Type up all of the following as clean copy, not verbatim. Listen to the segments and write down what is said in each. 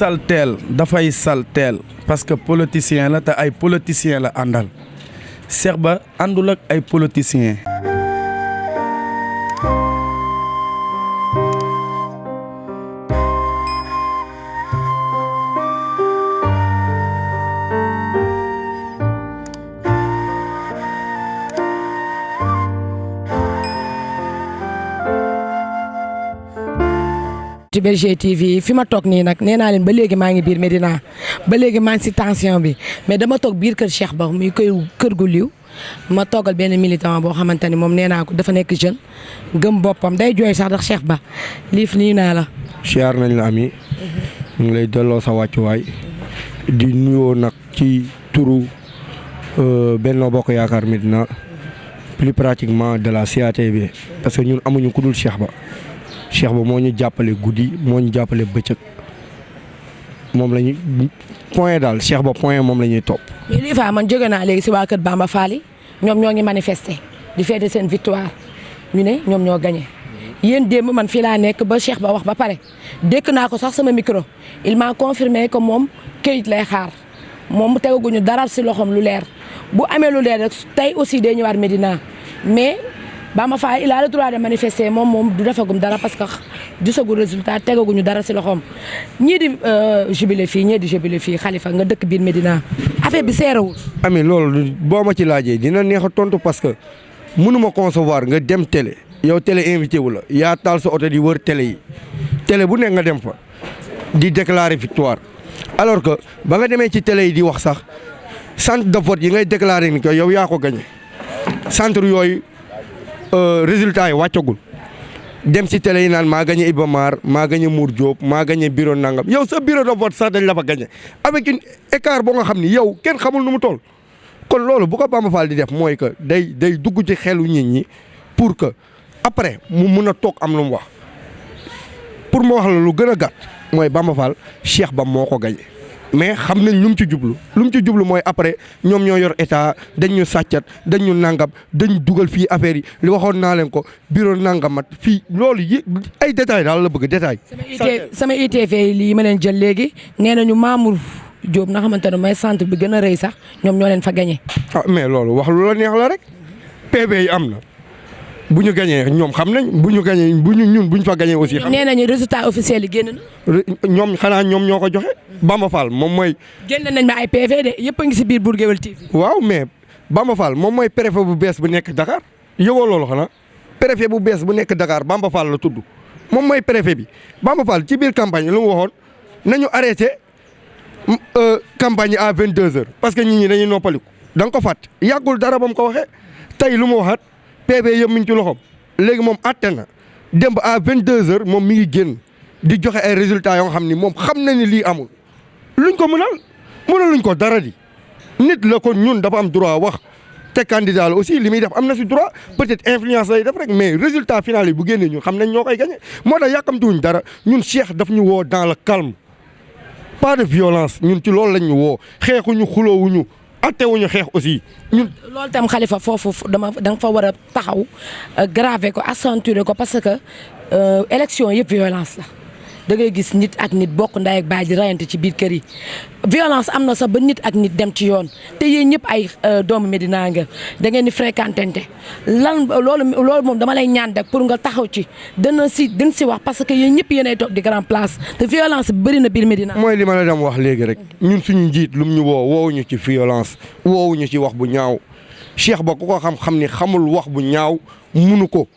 salteel dafay salteel parce que politicien la te ay politicien la àndal Cheikh Ba àndul ak ay politicien ci Berger TV fi ma toog nii nag nee naa leen ba léegi maa ngi biir Médina ba léegi maa ngi si tension bi mais dama toog biir kër Cheikh Ba muy kër gu liw ma toogal benn militant boo xamante ni moom nee naa ko dafa nekk jeune gëm boppam day jooy sax ndax Cheikh Ba liif nii naa la. siyaar nañ la ami ñu ngi lay delloo sa wàccuwaay di nuyoo nag ci turu Benno Bokk Yaakaar Médina plus pratiquement de la CATB parce que ñun amuñu ku dul Cheikh Ba. Cheikh Ba moo ñu jàppale guddi moo ñu jàppale bëccëg moom la ñuy point daal Cheikh Ba point moom la ñuy topp. mais lii fa man jóge naa léegi si waa kër Bamba Fall ñoom ñoo ngi manifester di fêter seen victoire ñu ne ñoom ñoo gagné yéen démb man fii laa nekk ba Cheikh Ba wax ba pare dékk naa ko sax sama micro il m'a confirmé que moom këyit lay xaar moom tegaguñu dara si loxoom lu leer bu amee lu leer rek tey aussi day ñëwaat Médina mais. Bamba Fall il a le droit de manifester moom du defagum dara parce que gisagul résultat tegaguñu dara si loxoom ñii di jubilé fii ñii di jubilé fii Khalifa nga dëkk biir Médina affaire bi seerawul. ami loolu boo ma ci laajee dina neex a tontu parce que mënuma concevoir nga dem télé yow télé invité wu la yaa taal sa oto di wër télé yi télé bu nekk nga dem fa di déclarer victoire alors que ba nga demee ci télé yi di wax sax centre de vote yi ngay déclarer ni que yow yaa ko gagné centre yooyu. Résultat yi wàccagul dem si télé yi naan maa gagné Iba Mar maa gagné Mour Diop maa gagné bureau nangam yow sa bureau de vote sax dañ la fa gagné avec une écart boo nga xam ni yow kenn xamul nu mu toll. kon loolu bu ko Bamba Fall di def mooy que day dugg ci xelu nit ñi pour que après mu mun a toog am lu mu wax pour ma wax la lu gën a gàtt mooy Bamba Fall Cheikh Ba moo ko gagné. mais xam nañ lu mu ci jublu mooy après ñoom ñoo yor état dañ ñu sàccat dañ ñu nangam dañ dugal fii affaire yi li waxoon naa leen ko bureau nangamat fii loolu yi ay détails daal la bëgg détail. sama ITV lii ma leen jël léegi nee nañu Mamour Diop nga xamante ne mooy centre bi gën a rëy sax ñoom ñoo leen fa gagné. ah mais loolu wax lu la neex la rek PV yi am na bu ñu gagné ñoom xam nañ bu ñu gagné bu ñu fa gagné aussi. xam nee nañu résultat officiel yi génn na. ñoom xanaa ñoom ñoo ko joxe. Bamba Fall moom mooy. génn nañ ma ay PV de yëpp a ngi si biir Bour Gueweul TV. waaw mais Bamba Fall moom mooy préfet bu bees bu nekk Dakar yëgoo loolu xanaa préfet bu bees bu nekk Dakar Bamba Fall la tudd moom mooy préfet bi Bamba Fall ci biir campagne lu mu waxoon nañu arrêté campagne yi à 22h parce que nit ñi dañuy noppaliku da nga ko fàtt yàggul dara ba mu ko waxee tey lu mu waxaat PV yëpp mi ngi ci loxoom léegi moom àtte na dem ba à 22h moom mi ngi génn di joxe ay résultats yoo xam ni moom xam na ni lii amul. luñ ko mënal luñ ko dara di nit la ko ñun dafa am droit wax te candidat la aussi li muy def am na si droit peut-être influence lay def rek mais résultat final yi bu génnee ñun xam nañ ñoo koy gagné moo tax yàkkamtuwuñ dara ñun Cheikh daf ñu woo dans le calme pas de violence ñun ci loolu lañ ñu woo xeexuñu xuloowuñu attewuñu xeex aussi ñun. loolu tam Khalifa foofu da nga fa war a taxaw graver ko accentuer ko parce que élection yëpp violence la. da ngay gis nit ak nit bokk ndey ak baay di rayante ci biir kër yi violence am na sax ba nit ak nit dem ci yoon te yéen ñëpp ay doomu Médina nga da ngeen di fréquentante lan loolu moom dama lay ñaan rek pour nga taxaw ci dina si wax parce que yéen ñëpp yéenay toog di grand place te violence bi bëri na biir Médina. mooy li ma la dem wax léegi rek ñun suñu njiit lu mu ñu woowuñu ci violence woowuñu ci wax bu ñaaw Cheikh Ba ku ko xam ni xamul wax bu ñaaw munu ko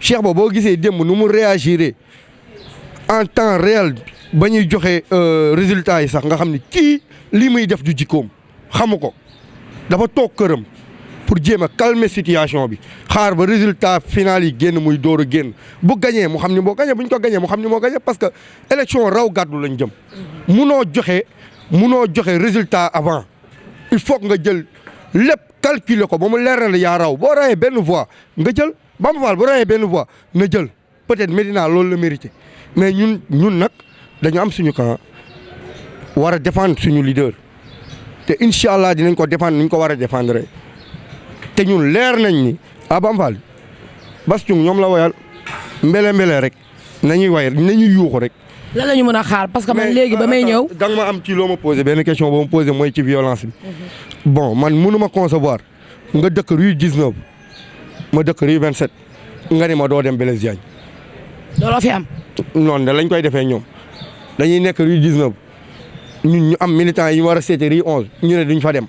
Cheikh Ba boo gisee démb nu mu réagiré en temps réel ba ñuy joxe résultats yi sax nga xam ni kii lii muy def du jikkoom xamu ko dafa toog këram pour jéem a calmer situation bi xaar ba résultat final yi génn muy door a génn bu gañee mu xam ni moo gañee bu ñu ko gañee mu xam ni moo gañee parce que élection raw gàddu lañ jëm. munoo joxe résultat avant il faut nga jël lépp calculer ko ba mu leer na la yaa raw boo rawee benn voix nga jël Bamba Fall boo rawee benn voix na jël peut-être Médina loolu la mérité. mais ñun nag dañu am suñu camp war a défendre suñu leader te incha allah dinañ ko défendre ni ñu ko war a défendre te ñun leer nañ ni Bamba Fall Bass Thioung ñoom la woyal mbele rek nañuy way nañuy yuuxu rek lan la ñu mën a xaar parce que man léegi ba may ñëw. da nga ma am ci loo ma posé benn question boo ma posé mooy ci violence bi. bon man mënu ma concevoir nga dëkk rue 19 ma dëkk rue 27 nga ni ma doo dem Blaise Diagne. looloo fi am. noonu da lañ koy defee ñoom dañuy nekk rue 19 ñun ñu am militants yi war a seete rue 11 ñu ne duñ fa dem.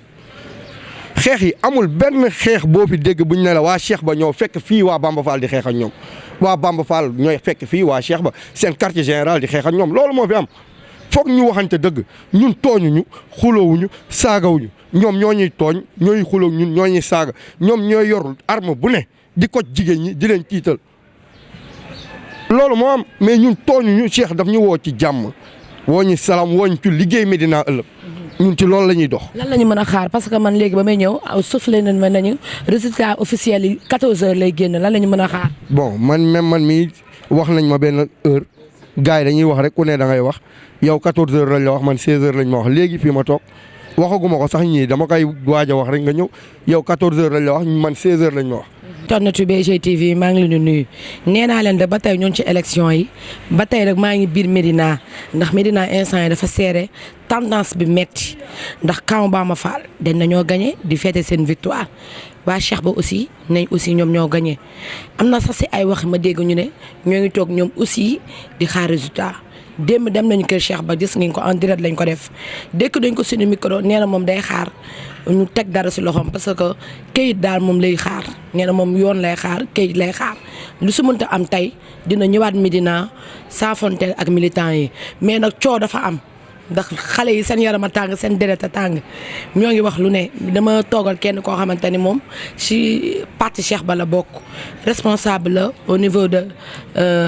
xeex yi amul benn xeex boo fi dégg buñ ne la waa Cheikh ba ñoo fekk fii waa Bamba Fall di xeex ak ñoom waa Bamba Fall ñooy fekk fii waa Cheikh ba seen quartier général di xeex ak ñoom loolu moo fi am foog ñu waxante dëgg ñun tooñuñu xuloowuñu saagawuñu ñoom ñoo ñuy tooñ ñooy xuloo ñun ñoo ñuy saaga ñoom ñooy yor arme bu ne di ko jigéen ñi di leen tiital loolu moo am mais ñun tooñuñu Cheikh daf ñu woo ci jàmm woo ñu salaam woo ñu ci liggéey Médina ëllëg ñun ci loolu la ñuy dox. lan la ñu mën a xaar parce que man léegi ba may ñëw soufflé nañ ma nañu résultat officiel yi 14h lay génn lan la ñu mën a xaar. bon man mii wax nañ ma benn heure gars yi dañuy wax rek ku ne da ngay wax yow 14h lañ la wax man 16h lañ ma wax léegi fii ma toog waxaguma ko sax ñii dama koy waaj a wax rek nga ñëw yow 14h lañ la wax man 16h lañ ma wax. tonnatu BGTV maa ngi leen di nuyu nee naa leen de ba tey ñoon ci élection yi ba tey rek maa ngi biir Médina ndax Médina instant yi dafa serré tendance bi metti ndax camp Bamba Fall dañ nañoo gagné di fêter seen victoire waa Cheikh ba aussi nañ aussi ñoom ñoo gagné am na sax si ay wax ma dégg ñu ne ñoo ngi toog ñoom aussi di xaar résultat démb dem nañu kër Cheikh ba gis ngeen ko en direct lañ ko def dëkk dañ ko suñu micro nee na moom day xaar ñu teg dara si loxoom parce que kayit daal moom lay xaar nee na moom yoon lay xaar kayit lay xaar lu su mënta am tey dina ñëwaat Médina saafonte ak militants yi mais nag coow dafa am ndax xale yi seen yaram a tàng seen deret a tàng ñoo ngi wax lu ne dama toogal kenn koo xamante ni moom si parti Cheikh Ba la bokk responsable la au niveau de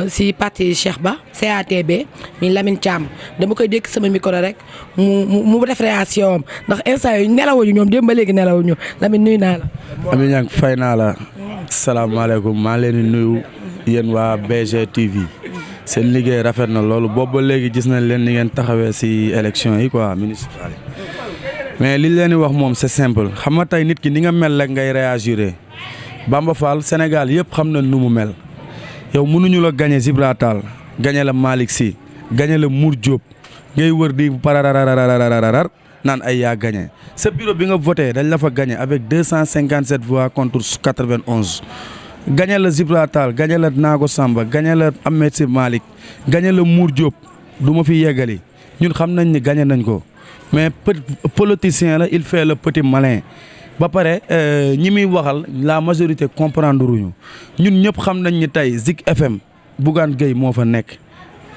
si parti Cheikh Ba CATB mi Lamine Thiam dama koy dékk sama micro rek mu def réaction am ndax instant yi nelawuñu ñoom démb ba léegi nelawuñu Lamine nuyu naa la. Ami Niang fay naa la. salaamaaleykum maa leen di nuyu yéen waa BGTV. seen liggéey rafet na loolu boobu ba léegi gis nañ leen ni ngeen taxawee ci élection yi quoi municipal yi mais li leen di wax moom c'est simple xam nga tey nit ki ni nga mel rek ngay réagir Bamba Fall Sénégal yëpp xam na nu mu mel yow mënuñu la gagné Gibraltar gagné la Malick Sy gagné la Mour Diop ngay wër di parararararar naan ay yaa gagné sa bureau bi nga voté dañ la fa gagné avec 257 voix contre 91. gagné la Gibraltar gagné la Nago Samba gagné la Ahmed Sy Malick gagné la Mour Diop du ma fi yeggali ñun xam nañ ni gagné nañ ko mais politicien la il fait le petit malin ba pare ñi muy waxal la majorité comprendre uñu ñun ñëpp xam nañ ni tey Zik FM Bougane Gueye moo fa nekk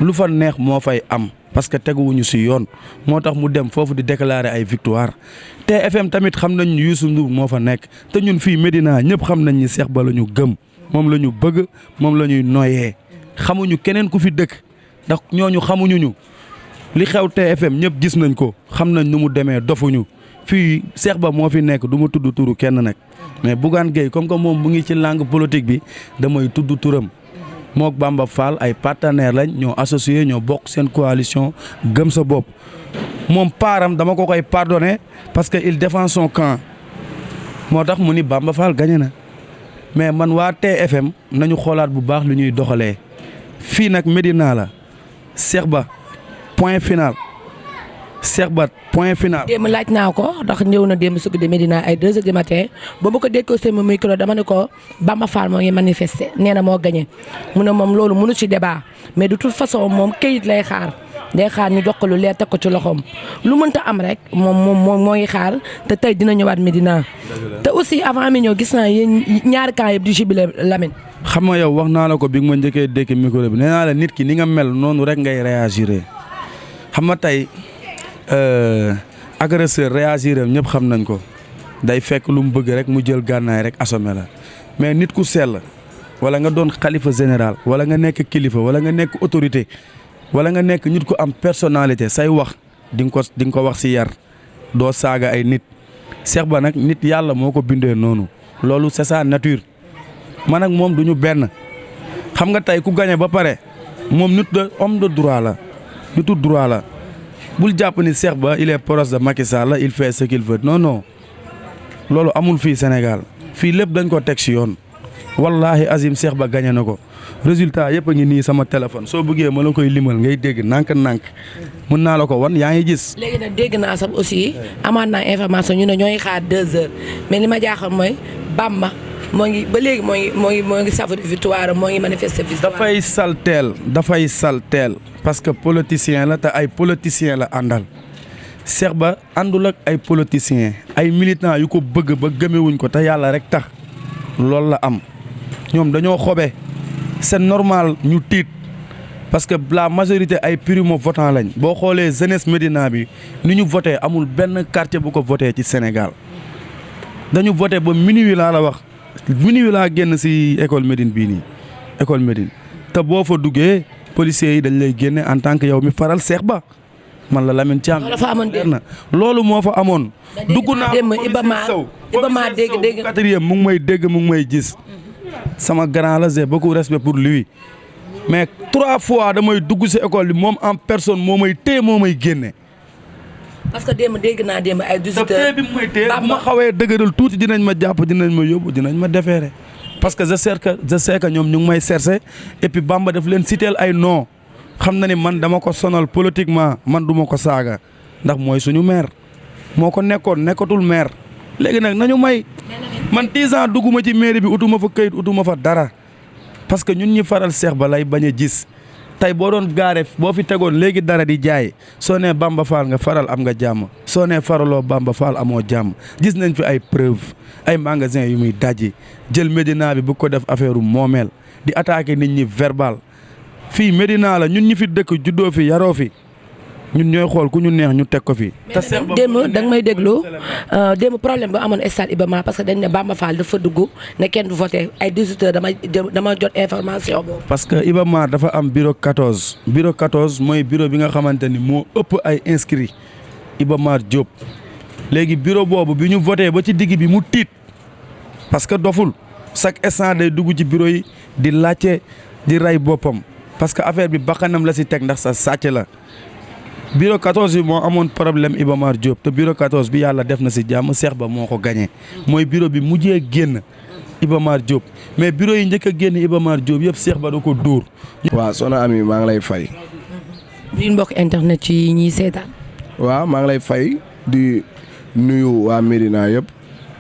lu fa neex moo fay am parce que teguwuñu si yoon moo tax mu dem foofu di déclarer ay victoire TFM tamit xam nañ ni Youssou Ndour moo fa nekk te ñun fii Médina ñëpp xam nañ ni Cheikh Ba la ñu gëm moom la ñu bëgg moom la ñuy noyyee xamuñu keneen ku fi dëkk ndax ñooñu xamuñu ñu li xew TFM ñëpp gis nañ ko xam nañ nu mu demee dofuñu fii Cheikh Ba moo fi nekk du ma tudd turu kenn nag mais Bougane Gueye comme que moom mu ngi ci langue politique bi damay tudd turam. mook Bamba Fall ay partenaires lañ ñoo associé ñoo bokk seen coalition gëm sa bopp moom paaram dama ko koy pardonné parce que il défend son camp moo tax mu ni Bamba Fall gagné na mais man waa TFM nañu xoolaat bu baax lu ñuy doxalee fii nag Médina la Cheikh Ba point final Cheikh Ba point final. démb laaj naa ko ndax ñëw na démb sukk de Médina ay 2h du matin ba ma ko déggoo sama micro dama ne ko Bamba Fall moo ngi manifester nee na moo gagné mu ne moom loolu mënu ci débat mais de toute façon moom kayit lay xaar day xaar ñu jox ko lu leer teg ko ci loxoom lu mënta am rek moom moo ngi xaar te tey dina ñëwaat Médina te aussi avant mi ñëw gis naa yéen ñaari camp yëpp di jubilé Lamine. xam nga yow wax naa la ko bi nga ma njëkkee dékk micro bi nee naa la nit ki ni nga mel noonu rek ngay réagir xam nga tey. agresseur réagir am ñëpp xam nañ ko day fekk lu mu bëgg rek mu jël gànnaay rek assommé la mais nit ku sell wala nga doon xalifa général wala nga nekk kilifa wala nga nekk autorité wala nga nekk nit ku am personnalité say wax di nga ko wax ci yar doo saaga ay nit Cheikh Ba nag nit yàlla moo ko bindee noonu loolu c'est sa nature man ak moom du ñu benn xam nga tey ku gagné ba pare moom nit de homme de droit la nitu droit la. bul jàpp ni Cheikh Ba il est proche de Macky Sall il fait ce qu'il veut non loolu amul fii Sénégal fii lépp dañ ko teg ci yoon wallahi azim Cheikh Ba gagné na ko résultat yëpp a ngi nii sama téléphone soo bëggee ma la koy limal ngay dégg nànk mun naa la ko wan yaa ngi gis. léegi nag dégg naa sax aussi amaat naa information ñu ne ñooy xaar 2 heures mais li ma jaaxal mooy Bamba moo ngi ba léegi moo ngi savourer victoire moo ngi manifester victoire. dafay salteel parce que politicien la te ay politicien la àndal Cheikh Ba àndul ak ay politiciens ay militants yu ko bëgg ba gëmewuñ ko te yàlla rek tax loolu la am ñoom dañoo xobe c'est normal ñu tiit parce que la majorité ay primo votant lañ boo xoolee jeunesse Médina bi ni ñu voté amul benn quartier bu ko voté ci Sénégal dañu voté ba minuit laa la wax minuit laa génn ci école Médine bii nii école Médine te boo fa duggee policiers yi dañ lay génne en tant que yow mi faral Cheikh Ba man la Lamine Thiam loolu moo fa amoon. dugg naa Iba Ma dégg quatrième mu ngi may dégg mu ngi may gis sama grand la j'ai beaucoup respect pour lui mais 3 fois damay dugg ci école bi moom en personne moo may téye moo may génne. parce que dégg naa ay 18 heures bi mu may téye bu ma xawee dëgëral tuuti dinañ ma jàpp dinañ ma yóbbu dinañ ma déférer parce que je sais que ñoom ñu ngi may chercher et puis Bamba daf leen citeel ay non xam na ni man dama ko sonal politiquement man du ma ko saaga ndax mooy suñu maire moo ko nekkatul maire léegi nag nañu may man 10 ans dugguma ci mairie bi utuma fa këyit utuma fa dara parce que ñun ñi faral Cheikh Ba lay bañ a gis tey boo doon gaare boo fi tegoon léegi dara di jaay soo nee Bamba Fall nga faral am nga jàmm soo nee faraloo Bamba Fall amoo jàmm gis nañ fi ay preuve ay magasin yu muy dajji jël Médina bi bu ko def affaire moomeel di attaquer nit ñi verbal fii Médina la ñun ñi fi dëkk juddoo fi yaroo fi ñun ñooy xool ku ñu neex ñu teg ko fi. te démb da nga may déglu démb problème bu amoon stade Iba Mar parce que dañ ne Bamba Fall dafa dugg ne kenn du voté ay 18 heures dama jot information boobu. parce que Iba Mar dafa am bureau 14 bureau 14 mooy bureau bi nga xamante ni moo ëpp ay inscrits Iba Mar Diop léegi bureau boobu bi ñu voté ba ci digg bi mu tiit parce que doful chaque instant day dugg ci bureau yi di laajte di rey boppam parce que affaire bi bakkanam la si teg ndax sa sàcc la. bureau 14 bi moo amoon problème Iba Mar Diop te bureau 14 bi yàlla def na si jàmm Cheikh Ba moo ko gagné mooy bureau bi mujjee génn Iba Mar Diop mais bureau yi njëkk a génn Iba Mar Diop yëpp Cheikh Ba da ko dóor. waaw soxna Ami maa ngi lay fay. ñun mbokk internet yi ñuy seetaan. waaw maa ngi lay fay di nuyu waa Médina yëpp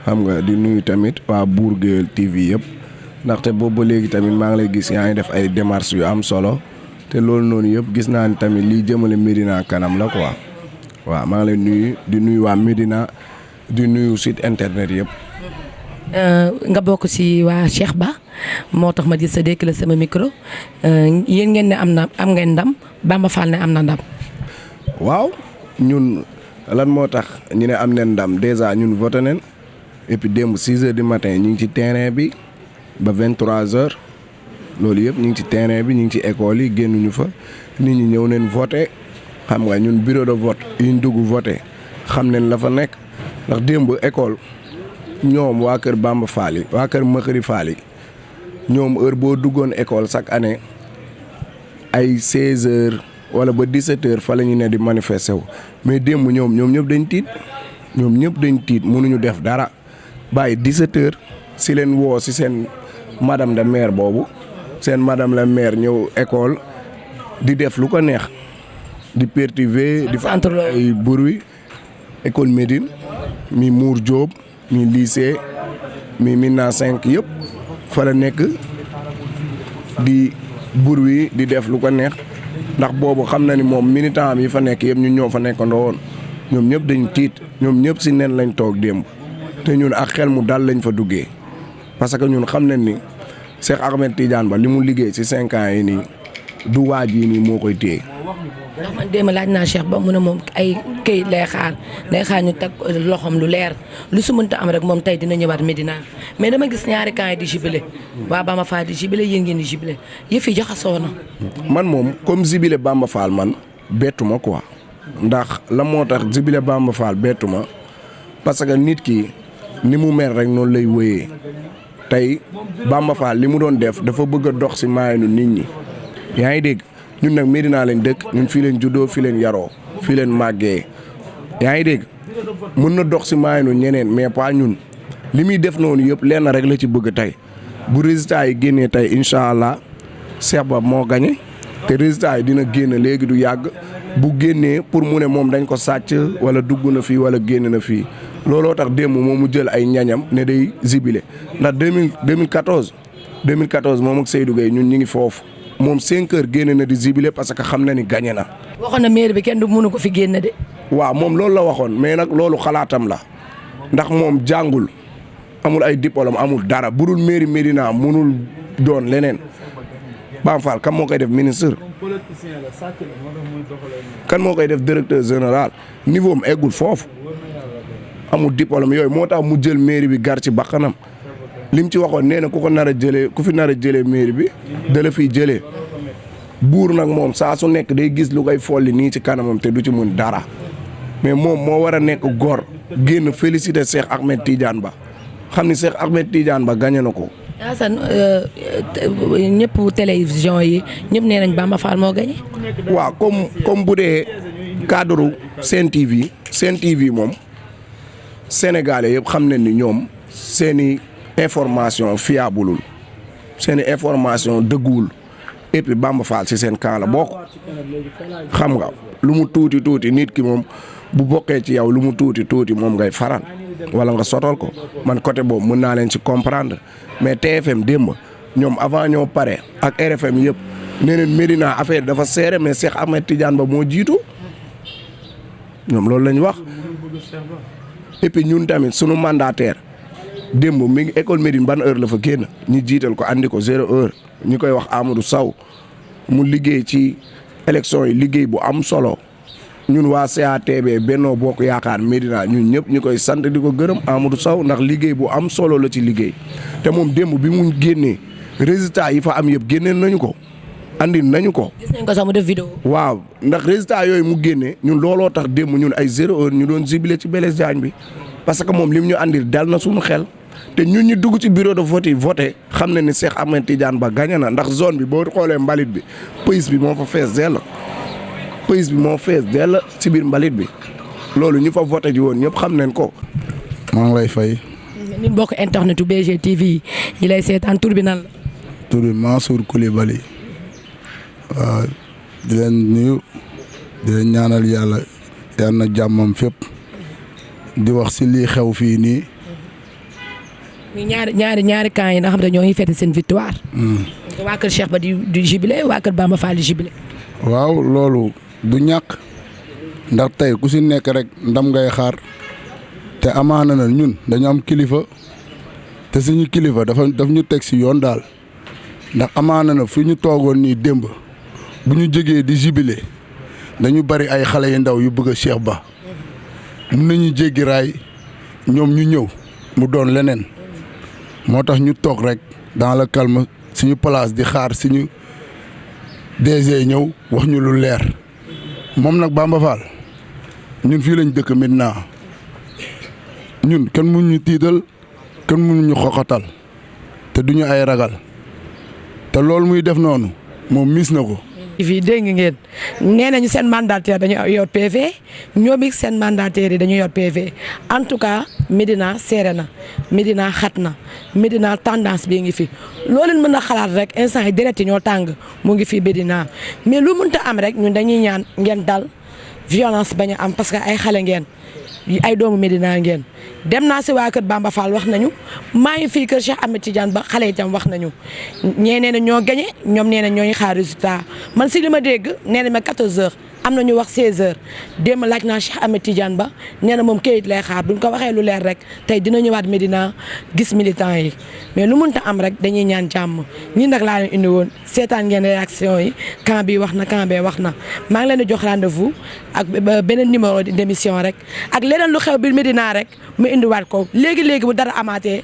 xam nga di nuyu tamit waa Bour Gueweul TV yëpp ndaxte boobu ba léegi tamit maa ngi lay gis yaa ngi def ay démarches yu am solo. te loolu noonu yëpp gis naa ni tamit liy jëmale Médina kanam la quoi waaw maa ngi lay nuyu di nuyu waa Médina di nuyu site internet yëpp. nga bokk ci waa Cheikh Ba moo tax ma di sa dékk la sama micro yéen ngeen ne am ngeen ndam Bamba Fall ne am na ndam. waaw ñun lan moo tax ñu ne am neen ndam déjà ñun voté neen et puis démb 6 heures du matin ñu ngi ci terrain bi ba 23 heures. loolu yëpp ñu ngi ci terrain bi ñu ngi ci école yi génnuñu fa nit ñi ñëw neen voté xam nga ñun bureau de vote yi ñu dugg voté xam neen la fa nekk ndax démb école ñoom waa kër Bamba Fall yi waa kër Makhari Fall yi ñoom heure boo duggoon école chaque année ay 16 heures wala ba 17 heures fa la ñu ne di manifester wu mais démb ñoom ñëpp dañ tiit mënuñu def dara bàyyi 17 heures si leen woo si seen madame de maire boobu. seen madame la maire ñëw école di def lu ko neex di perturber di fa ay bruit école Médine mi Mour Diop mi lycée mi Mina 5 yëpp fa la nekk di bruit di def lu ko neex ndax boobu xam na ni moom militant yi fa nekk yëpp ñun ñoo fa nekkandoo woon ñoom ñëpp dañ tiit ñoom ñëpp si nen lañ toog démb te ñun ak xel mu dal lañ fa duggee parce que ñun xam nañ ni Cheikh Ahmed Tidiane Ba li mu liggéey ci 5 ans yi nii du waaj yi nii moo koy téye. ndax man démb laaj naa Cheikh Ba mu ne moom ay këyit lay xaar ñu teg loxoom lu leer lu su mënta am rek moom tey dina ñëwaat Médina mais dama gis ñaari camp yi di jubilé waa Bamba Fall di jubilé yéen ngeen di jubilé yëf yi jaxasoo na. man moom comme jubilé Bamba Fall man bettu ma quoi ndax la moo tax jubilé Bamba Fall bettu ma parce que nit ki ni mu mer rek noonu lay wéyee. tey Bamba Fall li mu doon def dafa bëgg a dox ci maayanu nit ñi yaa ngi dégg ñun nag Médina lañ dëkk ñun fii leen juddoo fii leen yaroo fii leen màggee yaa ngi dégg mën na dox ci maayanu ñeneen mais pas ñun li muy def noonu yëpp lenn rek la ci bëgg tey bu résultat yi génnee tey incha allah Cheikh Ba moo gagné te résultat yi dina génn léegi du yàgg bu génnee pour mu ne moom dañ ko sàcc wala dugg na fii wala génn na fii looloo tax démb moom mu jël ay ñañam ne day zibilé ndax 2014 moom ak Seydou Gueye ñun ñu ngi foofu moom 5 heures génn na di zibilé parce que xam na ni gagné na. waxoon na maire bi kenn du mënu ko fi génn de. waaw moom loolu la waxoon mais nag loolu xalaatam la ndax moom jàngul amul ay diplôme amul dara budul mairie Médina mënul doon leneen Bamba Fall kan moo koy def ministre kan moo koy def directeur général niveau am eggul foofu amul diplôme yooyu moo tax mu jël mairie bi gar ci bakkanam lim ci waxoon nee na ku ko nar a jëlee ku fi nar a jëlee mairie bi da la fiy jëlee buur nag moom saa su nekk day gis lu koy folli nii ci kanamam te du ci mun dara mais moom moo war a nekk góor génn féliciter Cheikh Ahmed Tidiane Ba xam ni Cheikh Ahmed Tidiane Ba gagné na ko. Assane ñëpp télévision yi ñëpp nee nañ Bamba Fall moo gagné. waaw comme bu dee cadre Sen TV moom sénégalais yëpp xam nañ ni ñoom seeni information fiableul seeni information dëgguwul et puis Bamba Fall ci seen camp la bokk xam nga lu mu tuuti nit ki moom bu bokkee ci yow lu mu tuuti moom ngay faral wala nga sotol ko man côté boobu mën naa leen ci comprendre mais TFM démb ñoom avant ñoo pare ak RFM yëpp nee neen Médina affaire dafa serré mais Cheikh Ahmed Tidiane Ba moo jiitu ñoom loolu lañ wax et puis ñun tamit sunu mandataire démb mi ngi école Médine ban heure la fa génn ñu jiital ko andi ko 0 heure ñu koy wax Amadou Sow mu liggéey ci élection yi liggéey bu am solo ñun waa CATB Benno Bokk Yaakaar Médina ñun ñëpp ñu koy sant di ko gërëm Amadou Sow ndax liggéey bu am solo la ci liggéey te moom démb bi mu génnee résultat yi fa am yëpp génneel nañu ko andi nañu ko. gis nañ ko sax mu def vidéo. waaw ndax résultat yooyu mu génnee ñun looloo tax démb ñun ay 0 heure ñu doon zibilé ci Blaise Diagne bi parce que moom lim ñu andil dal na suñu xel. te ñun ñu dugg ci bureau de vote yi voté xam na ni Cheikh Ahmed Tidiane Ba gagné na ndax zone bi boo xoolee mbalit bi pays bi moo fa fees dell pays bi moo fees dell ci biir mbalit bi loolu ñu fa voté ji woon ñëpp xam nañ ko. maa ngi lay fay. ni mbokk internetu BG TV yi lay seetaan tur bi nan la. tur bi Mansour Coulibaly waaw di leen nuyu di leen ñaanal yàlla yal na jàmmam fépp di wax si lii xew fii nii. ñaari camps yi nga xam ne ñoo ngi fête seen victoire. waa kër Cheikh Ba di jubilé waa kër Bamba Fall di jubilé. waaw loolu du ñàkk ndax tey ku si nekk rek ndam ngay xaar te amaana na ñun dañu am kilifa te suñu kilifa daf ñu teg si yoon daal ndax amaana na fi ñu toogoon nii démb bu ñu jógee di jubilé dañu bari ay xale yu ndaw yu bëgg a Cheikh Ba mun nañu jéggi raay ñoom ñu ñëw mu doon leneen. moo tax ñu toog rek dans le calme suñu place di xaar suñu DG ñëw wax ñu lu leer moom nag Bamba Fall ñun fii lañ dëkk Médina ñun kenn mënu ñu tiital kenn mënu ñu xoxatal te duñu ay ragal te loolu muy def noonu moom mis na ko. fii dégg ngeen nee nañu seen mandataire dañu yor PV ñoom it seen mandataire yi dañu yor PV en tout cas Médina seere na Médina xat na Médina tendance bii ngi fi loo leen mën a xalaat rek instant yi deret yi ñoo tàng mu ngi fi Médina mais lu mënta am rek ñun dañuy ñaan ngeen dal violence bañ a am parce que ay xale ngeen ay doomu Médina ngeen dem naa si waa kër Bamba Fall wax nañu maa ngi fii kër Cheikh Ahmed Tidiane Ba xale itam wax nañu ñee nee na ñoo gagné ñoom nee na ñoo ngi xaar résultat man si li ma dégg nee na ma 14h am na ñu wax 16h démb laaj naa Cheikh Ahmed Tidiane Ba nee na moom kayit lay xaar buñ ko waxee lu leer rek tey dina ñëwaat Médina gis militant yi mais lu mënta am rek dañuy ñaan jàmm ñi nag laa leen indi woon seetaan ngeen réaction yi camp bi wax na camp bee wax na maa ngi leen di jox rendez-vous ak beneen numéro d'émission rek ak leneen lu xew bi Médina rek mu indiwaat ko léegi bu dara amaatee.